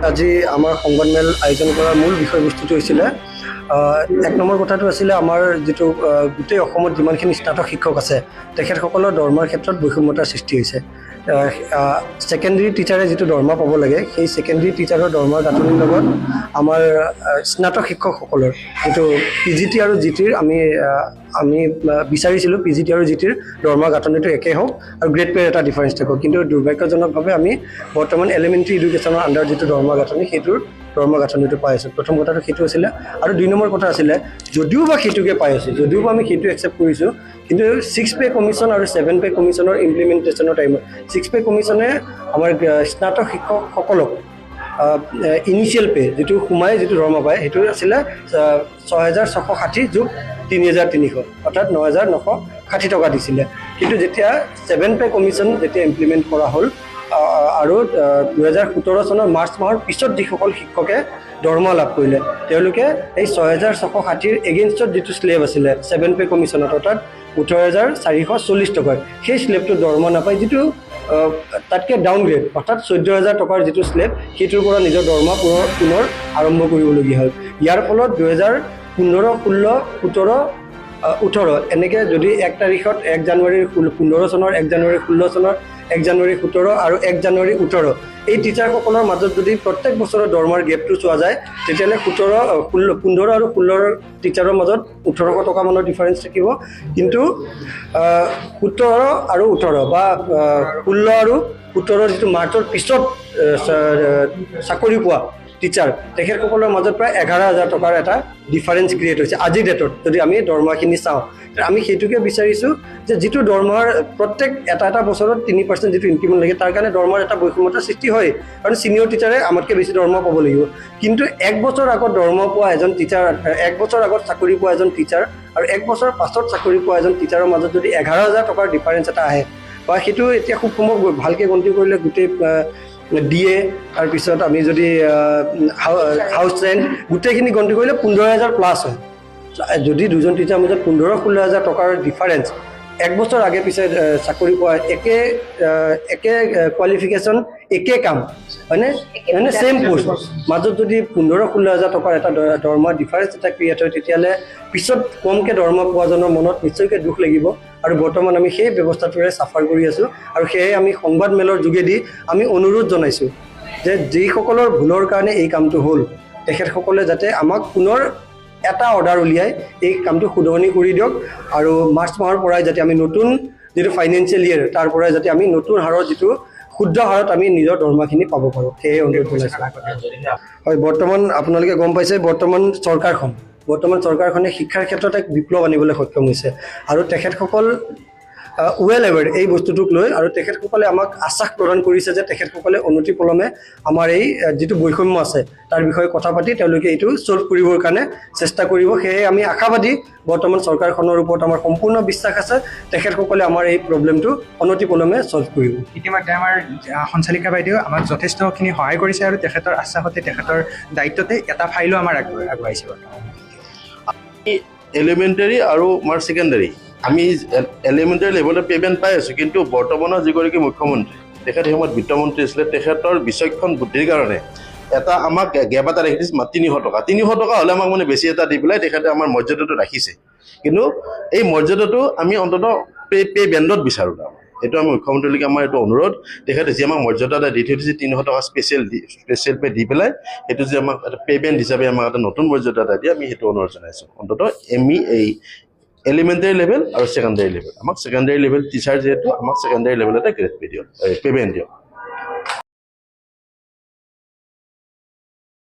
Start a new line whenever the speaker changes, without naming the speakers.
আজি আমাৰ সংবাদমেল আয়োজন কৰাৰ মূল বিষয়বস্তুটো হৈছিলে এক নম্বৰ কথাটো আছিলে আমাৰ যিটো গোটেই অসমত যিমানখিনি স্নাতক শিক্ষক আছে তেখেতসকলৰ দৰমহাৰ ক্ষেত্ৰত বৈষম্যতাৰ সৃষ্টি হৈছে। ছেকেণ্ডেৰী টিচাৰে যিটো দৰমহা পাব লাগে সেই ছেকেণ্ডেৰী টিচাৰৰ দৰমহাৰ গাঁথনিৰ লগত আমাৰ স্নাতক শিক্ষকসকলৰ যিটো PGT আৰু GTৰ আমি বিচাৰিছিলোঁ PGT আৰু GTৰ দৰমহা গাঁথনিটো একেই হওক আৰু গ্ৰেড পেৰ এটা ডিফাৰেঞ্চ থাকক, কিন্তু দুৰ্ভাগ্যজনকভাৱে আমি বৰ্তমান এলিমেণ্টাৰী এডুকেশ্যনৰ আণ্ডাৰ যিটো দৰমহা গাঁথনি সেইটোৰ দৰমহা গাঁথনিটো পাই আছোঁ। প্ৰথম কথাটো সেইটো আছিলে। আৰু 2 নম্বৰ কথা আছিলে, যদিও বা সেইটোকে পাই আছোঁ, যদিও বা আমি সেইটো একচেপ্ট কৰিছোঁ, কিন্তু 6 পে কমিশ্যন আৰু 7 পে কমিশ্যনৰ ইমপ্লিমেণ্টেশ্যনৰ টাইমত 6 পে কমিশ্যনে আমাৰ স্নাতক শিক্ষকসকলক ইনিচিয়েল পে যিটো সোমাই যিটো দৰমহা পায় সেইটো আছিলে 6,660 যোগ 3,300 অৰ্থাৎ 9,960 টকা দিছিলে। কিন্তু যেতিয়া 7 পে কমিশ্যন যেতিয়া ইমপ্লিমেণ্ট কৰা হ'ল আৰু 2017 চনৰ মাৰ্চ মাহৰ পিছত যিসকল শিক্ষকে দৰমহা লাভ কৰিলে তেওঁলোকে এই 6,660ৰ এগেইনষ্টত যিটো স্লেব আছিলে 7 পে কমিশ্যনত অৰ্থাৎ 18,440 টকাৰ সেই স্লেবটো দৰমহা নাপায়, যিটো তাতকৈ ডাউনগ্ৰেড অৰ্থাৎ 14,000 টকাৰ যিটো স্লেব সেইটোৰ পৰা নিজৰ দৰমহা পুনৰ আৰম্ভ কৰিবলগীয়া হ'ল। ইয়াৰ ফলত 2015, 16, 17, 18 এনেকৈ যদি 1 তাৰিখত 1 জানুৱাৰী 15 চনৰ 1 জানুৱাৰী 16 চনৰ 1 জানুৱাৰী 17 আৰু 1 জানুৱাৰী 18 এই টিচাৰসকলৰ মাজত যদি প্ৰত্যেক বছৰৰ দৰমহাৰ গেপটো চোৱা যায় তেতিয়াহ'লে 15 আৰু 16 টিচাৰৰ মাজত 1,800 টকা মানৰ ডিফাৰেঞ্চ থাকিব। কিন্তু 17 আৰু 18 বা 16 আৰু 17 যিটো মাৰ্চৰ পিছত চাকৰি পোৱা টিচাৰ তেখেতসকলৰ মাজত প্ৰায় 11,000 টকাৰ এটা ডিফাৰেঞ্চ ক্ৰিয়েট হৈছে আজিৰ ডেটত। যদি আমি দৰমহাখিনি চাওঁ আমি সেইটোকে বিচাৰিছোঁ যে যিটো দৰমহাৰ প্ৰত্যেক এটা বছৰত 3% যিটো ইনক্ৰিমেণ্ট লাগে তাৰ কাৰণে দৰমহাৰ এটা বৈষম্যতাৰ সৃষ্টি হয়, কাৰণ ছিনিয়ৰ টিচাৰে আমাতকৈ বেছি দৰমহা পাব লাগিব। কিন্তু 1 বছৰ আগত দৰমহা পোৱা এজন টিচাৰ, 1 বছৰ আগত চাকৰি পোৱা এজন টিচাৰ আৰু 1 বছৰ পাছত চাকৰি পোৱা এজন টিচাৰৰ মাজত যদি 11,000 টকাৰ ডিফাৰেঞ্চ এটা আহে বা সেইটো এতিয়া খুব সম্ভৱ ভালকৈ গন্তি কৰিলে গোটেই DA তাৰপিছত আমি যদি হাউচ ৰেণ্ট গোটেইখিনি গন্তি কৰিলে 15,000 প্লাছ হয়। যদি দুজন টিচাৰৰ মাজত 15,000-16,000 টকাৰ ডিফাৰেঞ্চ 1 বছৰ আগে পিছে চাকৰি পোৱা একে কোৱালিফিকেশ্যন একে কাম হয়নে ছেইম পোষ্ট মাজত যদি 15,000-16,000 টকাৰ এটা দৰমহা ডিফাৰেঞ্চ এটা ক্ৰিয়েট হয় তেতিয়াহ'লে পিছত কমকৈ দৰমহা পোৱাজনৰ মনত নিশ্চয়কৈ দুখ লাগিব। আৰু বৰ্তমান আমি সেই ব্যৱস্থাটোৰে চাফাৰ কৰি আছোঁ আৰু সেয়ে আমি সংবাদমেলৰ যোগেদি আমি অনুৰোধ জনাইছোঁ যে যিসকলৰ ভুলৰ কাৰণে এই কামটো হ'ল তেখেতসকলে যাতে আমাক পুনৰ এটা অৰ্ডাৰ উলিয়াই এই কামটো শুধৰণি কৰি দিয়ক আৰু মাৰ্চ মাহৰ পৰাই যাতে আমি নতুন যিটো ফাইনেন্সিয়েল ইয়েৰ তাৰ পৰাই যাতে আমি নতুন হাৰত যিটো শুদ্ধ হাৰত আমি নিজৰ দৰমহাখিনি পাব পাৰোঁ সেয়ে অনুৰোধ জনাইছোঁ। হয়, বৰ্তমান আপোনালোকে গম পাইছে বৰ্তমান চৰকাৰখনে শিক্ষাৰ ক্ষেত্ৰত এক বিপ্লৱ আনিবলৈ সক্ষম হৈছে আৰু তেখেতসকল ৱেল এৱেৰ এই বস্তুটোক লৈ আৰু তেখেতসকলে আমাক আশ্বাস প্ৰদান কৰিছে যে তেখেতসকলে অনতিপলমে আমাৰ এই যিটো বৈষম্য আছে তাৰ বিষয়ে কথা পাতি তেওঁলোকে এইটো ছল্ভ কৰিবৰ কাৰণে চেষ্টা কৰিব। সেয়ে আমি আশাবাদী বৰ্তমান চৰকাৰখনৰ ওপৰত আমাৰ সম্পূৰ্ণ বিশ্বাস আছে তেখেতসকলে আমাৰ এই প্ৰব্লেমটো অনতিপলমে ছল্ভ কৰিব।
ইতিমধ্যে আমাৰ সঞ্চালিকা বাইদেউ আমাক যথেষ্টখিনি সহায় কৰিছে আৰু তেখেতৰ আশ্বাসতে তেখেতৰ দায়িত্বতে এটা ফাইলো আমাৰ আগবঢ়াইছে।
এলিমেণ্টাৰী আৰু আমাৰ ছেকেণ্ডাৰী আমি এলিমেণ্টাৰী লেভেলত পে'মেণ্ট পাই আছোঁ, কিন্তু বৰ্তমানৰ যিগৰাকী মুখ্যমন্ত্ৰী তেখেত সময়ত বিত্তমন্ত্ৰী আছিলে তেখেতৰ বিচক্ষণ বুদ্ধিৰ কাৰণে এটা আমাক গেপ এটা ৰাখিছে 300 টকা। 300 টকা হ'লে আমাক মানে বেছি এটা দি পেলাই তেখেতে আমাৰ মৰ্যাদাটো ৰাখিছে, কিন্তু এই মৰ্যাদাটো আমি অন্ততঃ পে বেণ্ডত বিচাৰোঁ। এইটো আমি মুখ্যমন্ত্ৰীলৈকে আমাৰ এইটো অনুৰোধ, তেখেতে যি আমাক মৰ্যাদা এটা দি থৈ দিছে 300 টকা স্পেচিয়েল পে দি পেলাই সেইটো যে আমাক এটা পে'মেণ্ট হিচাপে আমাক এটা নতুন মৰ্যাদা এটা দিয়ে আমি সেইটো অনুৰোধ জনাইছোঁ। অন্ততঃ এই এলিমেণ্টাৰী লেভেল আৰু ছেকেণ্ডাৰী লেভেল আমাক ছেকেণ্ডাৰী লেভেল টিচাৰ যিহেতু আমাক ছেকেণ্ডাৰী লেভেল এটা গ্ৰেড পে' দিয়ক, পে'মেণ্ট দিয়ক।